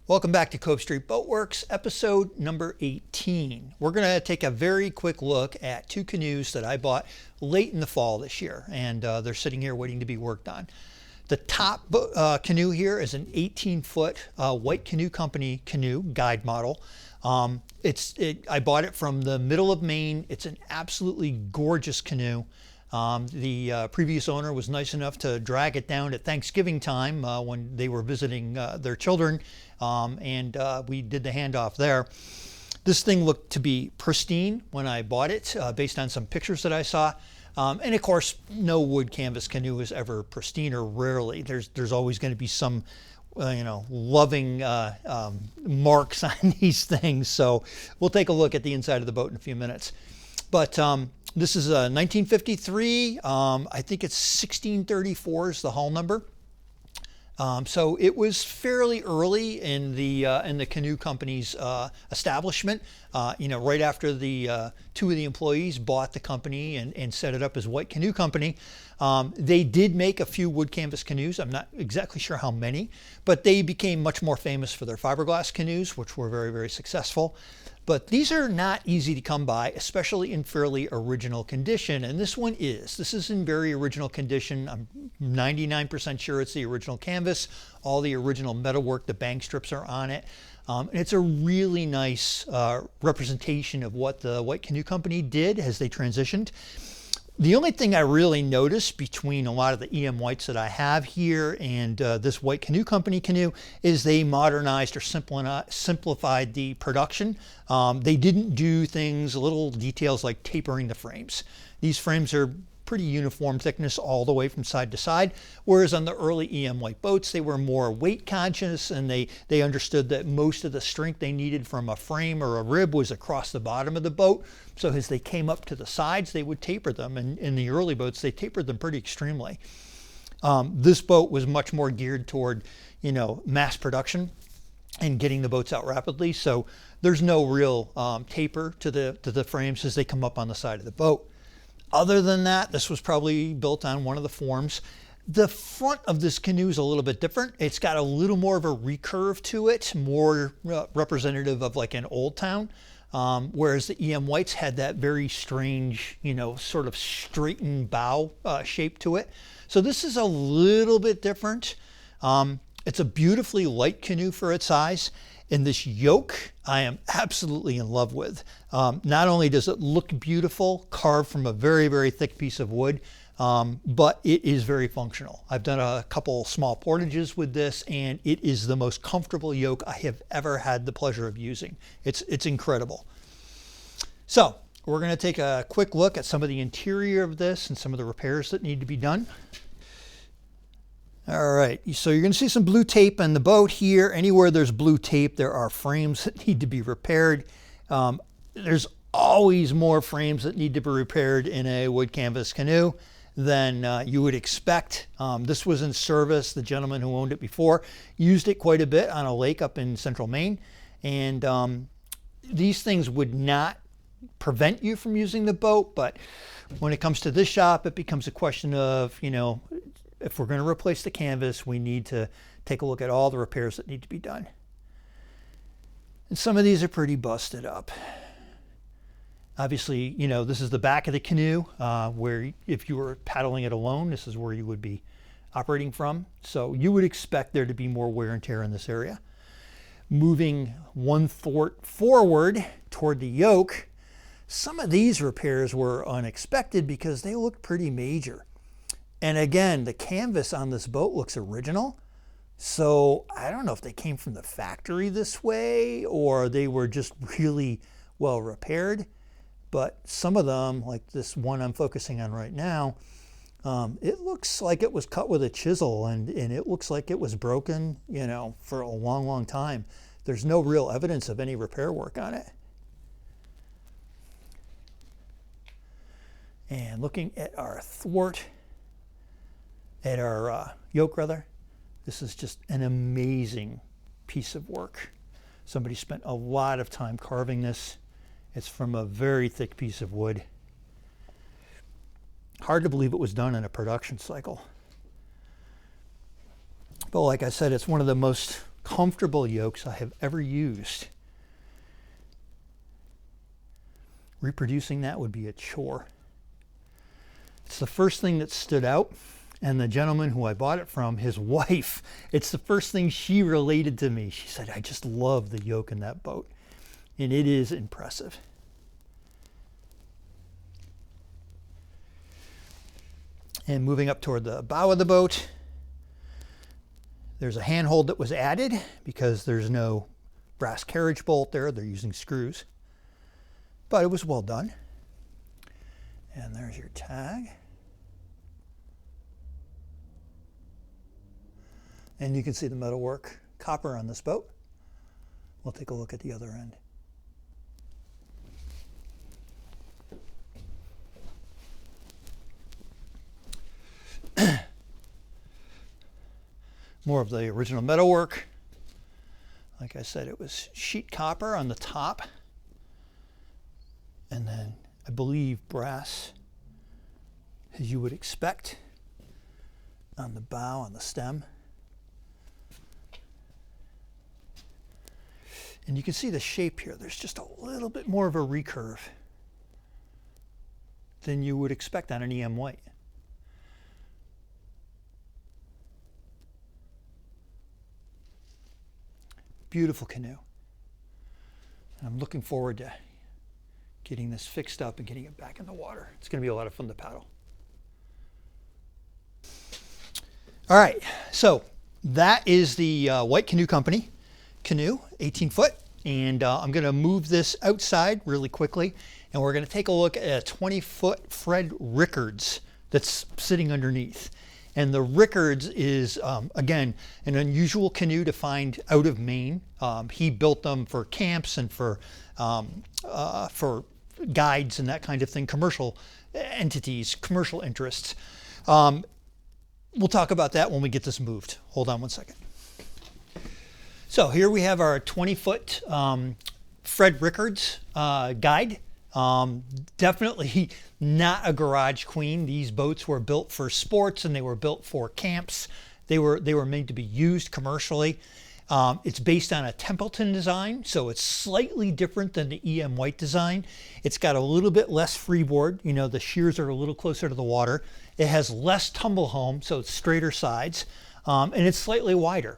Welcome back to Cove Street Boatworks, episode number 18. We're going to take a very quick look at two canoes that I bought late in the fall this year, and they're sitting here waiting to be worked on. The top canoe here is an 18-foot White Canoe Company canoe guide model. I bought it from the middle of Maine. It's an absolutely gorgeous canoe. The previous owner was nice enough to drag it down at Thanksgiving time when they were visiting their children, and we did the handoff there. This thing looked to be pristine when I bought it, based on some pictures that I saw. And of course, no wood canvas canoe is ever pristine, or rarely. There's always going to be some loving marks on these things. So we'll take a look at the inside of the boat in a few minutes. But this is a 1953. I think it's 1634 is the hull number. So it was fairly early in the canoe company's establishment. Right after the two of the employees bought the company and set it up as White Canoe Company. They did make a few wood canvas canoes. I'm not exactly sure how many, but they became much more famous for their fiberglass canoes, which were very, very successful. But these are not easy to come by, especially in fairly original condition. And this one is. This is in very original condition. I'm 99% sure it's the original canvas. All the original metalwork, the bang strips are on it. And it's a really nice representation of what the White Canoe Company did as they transitioned. The only thing I really noticed between a lot of the EM whites that I have here and this White Canoe Company canoe is they modernized or simplified the production. They didn't do things, little details like tapering the frames. These frames are pretty uniform thickness all the way from side to side, whereas on the early EM white boats they were more weight conscious, and they understood that most of the strength they needed from a frame or a rib was across the bottom of the boat. So as they came up to the sides, they would taper them, and in the early boats they tapered them pretty extremely. This boat was much more geared toward mass production and getting the boats out rapidly, so there's no real taper to the frames as they come up on the side of the boat. Other than that, this was probably built on one of the forms. The front of this canoe is a little bit different. It's got a little more of a recurve to it, more representative of like an old town, whereas the EM whites had that very strange, sort of straightened bow shape to it. So this is a little bit different. It's a beautifully light canoe for its size. And this yoke, I am absolutely in love with. Not only does it look beautiful, carved from a very, very thick piece of wood, but it is very functional. I've done a couple small portages with this, and it is the most comfortable yoke I have ever had the pleasure of using. It's incredible. So we're going to take a quick look at some of the interior of this and some of the repairs that need to be done. All right, so you're going to see some blue tape on the boat here. Anywhere there's blue tape, there are frames that need to be repaired. There's always more frames that need to be repaired in a wood canvas canoe than you would expect. This was in service. The gentleman who owned it before used it quite a bit on a lake up in central Maine. And these things would not prevent you from using the boat, but when it comes to this shop, it becomes a question of, if we're going to replace the canvas, we need to take a look at all the repairs that need to be done. And some of these are pretty busted up. Obviously, this is the back of the canoe, where if you were paddling it alone, this is where you would be operating from. So you would expect there to be more wear and tear in this area. Moving one thwart forward toward the yoke, some of these repairs were unexpected because they looked pretty major. And again, the canvas on this boat looks original. So I don't know if they came from the factory this way or they were just really well repaired. But some of them, like this one I'm focusing on right now, it looks like it was cut with a chisel, and it looks like it was broken, for a long, long time. There's no real evidence of any repair work on it. And looking at our thwart, at our yoke rather, this is just an amazing piece of work. Somebody spent a lot of time carving this. It's from a very thick piece of wood. Hard to believe it was done in a production cycle. But like I said, it's one of the most comfortable yokes I have ever used. Reproducing that would be a chore. It's the first thing that stood out, and the gentleman who I bought it from, his wife, it's the first thing she related to me. She said, I just love the yoke in that boat, and it is impressive. And moving up toward the bow of the boat, there's a handhold that was added because there's no brass carriage bolt there. They're using screws, but it was well done. And there's your tag. And you can see the metalwork, copper on this boat. We'll take a look at the other end. More of the original metalwork. Like I said, it was sheet copper on the top, and then I believe brass, as you would expect, on the bow, on the stem. And you can see the shape here. There's just a little bit more of a recurve than you would expect on an EM White. Beautiful canoe. And I'm looking forward to getting this fixed up and getting it back in the water. It's going to be a lot of fun to paddle. All right, so that is the White Canoe Company canoe, 18 foot. And I'm going to move this outside really quickly, and we're going to take a look at a 20-foot Fred Reckards that's sitting underneath. And the Reckards is, again, an unusual canoe to find out of Maine. He built them for camps and for guides and that kind of thing, commercial entities, commercial interests. We'll talk about that when we get this moved. Hold on one second. So here we have our 20-foot Fred Reckards guide. Definitely not a garage queen. These boats were built for sports and they were built for camps. They were made to be used commercially. It's based on a Templeton design, so it's slightly different than the EM White design. It's got a little bit less freeboard. You know, the shears are a little closer to the water. It has less tumble home, so it's straighter sides, and it's slightly wider.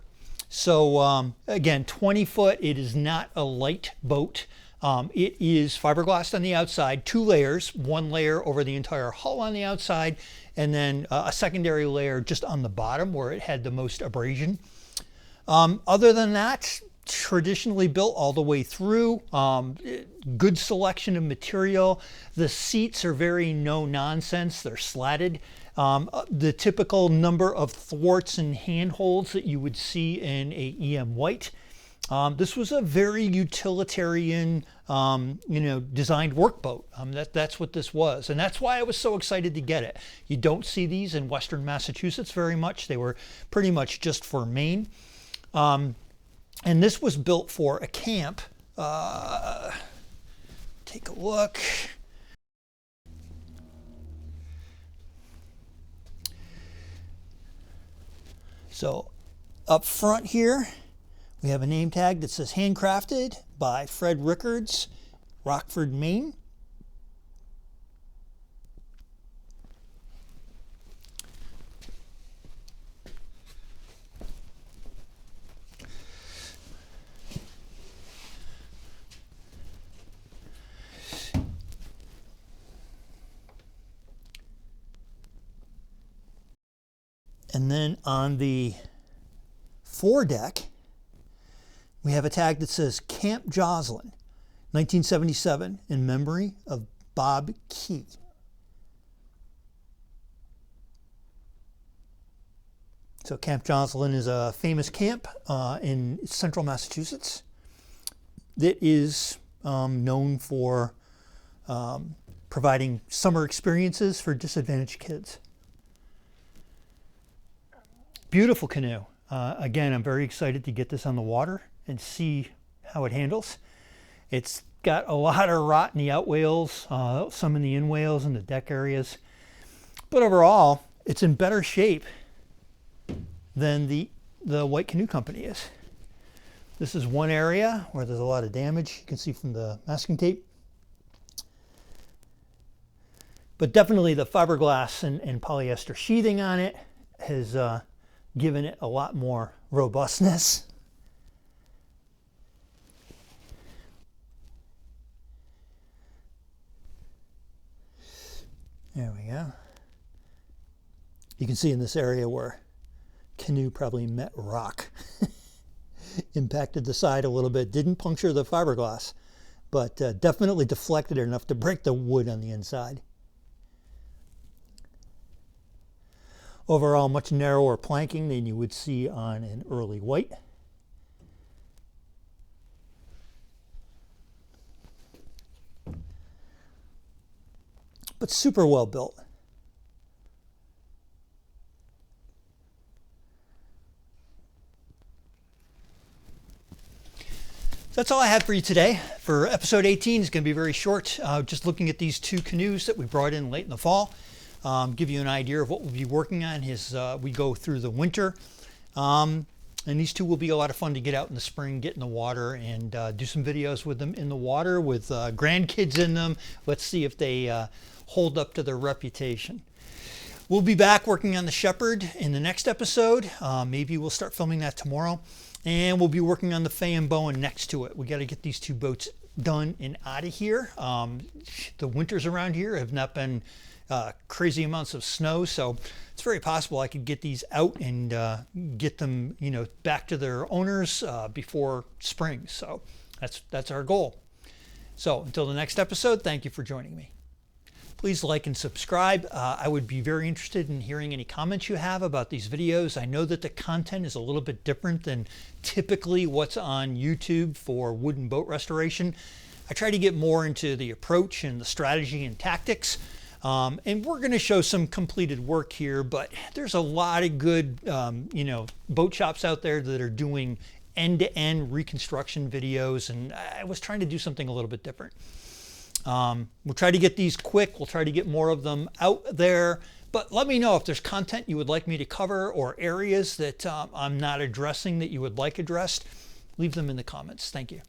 So again, 20 foot, it is not a light boat. It is fiberglass on the outside, 2 layers, 1 layer over the entire hull on the outside, and then a secondary layer just on the bottom where it had the most abrasion. Other than that, traditionally built all the way through, good selection of material. The seats are very no nonsense, they're slatted. The typical number of thwarts and handholds that you would see in a EM White. This was a very utilitarian, designed workboat. That's what this was. And that's why I was so excited to get it. You don't see these in Western Massachusetts very much. They were pretty much just for Maine. And this was built for a camp. Take a look. So up front here, we have a name tag that says handcrafted by Fred Reckards, Rockford, Maine. And then on the foredeck, we have a tag that says Camp Joslin, 1977, in memory of Bob Key. So Camp Joslin is a famous camp in central Massachusetts that is known for providing summer experiences for disadvantaged kids. Beautiful canoe. Again, I'm very excited to get this on the water and see how it handles. It's got a lot of rot in the outwales, some in the inwales and the deck areas. But overall, it's in better shape than the White Canoe Company is. This is one area where there's a lot of damage. You can see from the masking tape. But definitely the fiberglass and polyester sheathing on it has given it a lot more robustness. There we go. You can see in this area where canoe probably met rock. Impacted the side a little bit, didn't puncture the fiberglass, but definitely deflected it enough to break the wood on the inside. Overall, much narrower planking than you would see on an early white. But super well built. That's all I had for you today. For episode 18, it's going to be very short. Just looking at these two canoes that we brought in late in the fall. Give you an idea of what we'll be working on as we go through the winter. And these two will be a lot of fun to get out in the spring, get in the water, and do some videos with them in the water with grandkids in them. Let's see if they hold up to their reputation. We'll be back working on the Shepherd in the next episode. Maybe we'll start filming that tomorrow. And we'll be working on the Fay and Bowen next to it. We got to get these two boats done and out of here. The winters around here have not been crazy amounts of snow, so it's very possible I could get these out and get them, you know, back to their owners before spring. So that's our goal. So until the next episode, thank you for joining me. Please like and subscribe. I would be very interested in hearing any comments you have about these videos. I know that the content is a little bit different than typically what's on YouTube for wooden boat restoration. I try to get more into the approach and the strategy and tactics. And we're going to show some completed work here, but there's a lot of good, you know, boat shops out there that are doing end-to-end reconstruction videos, and I was trying to do something a little bit different. We'll try to get these quick. We'll try to get more of them out there, but let me know if there's content you would like me to cover or areas that I'm not addressing that you would like addressed. Leave them in the comments. Thank you.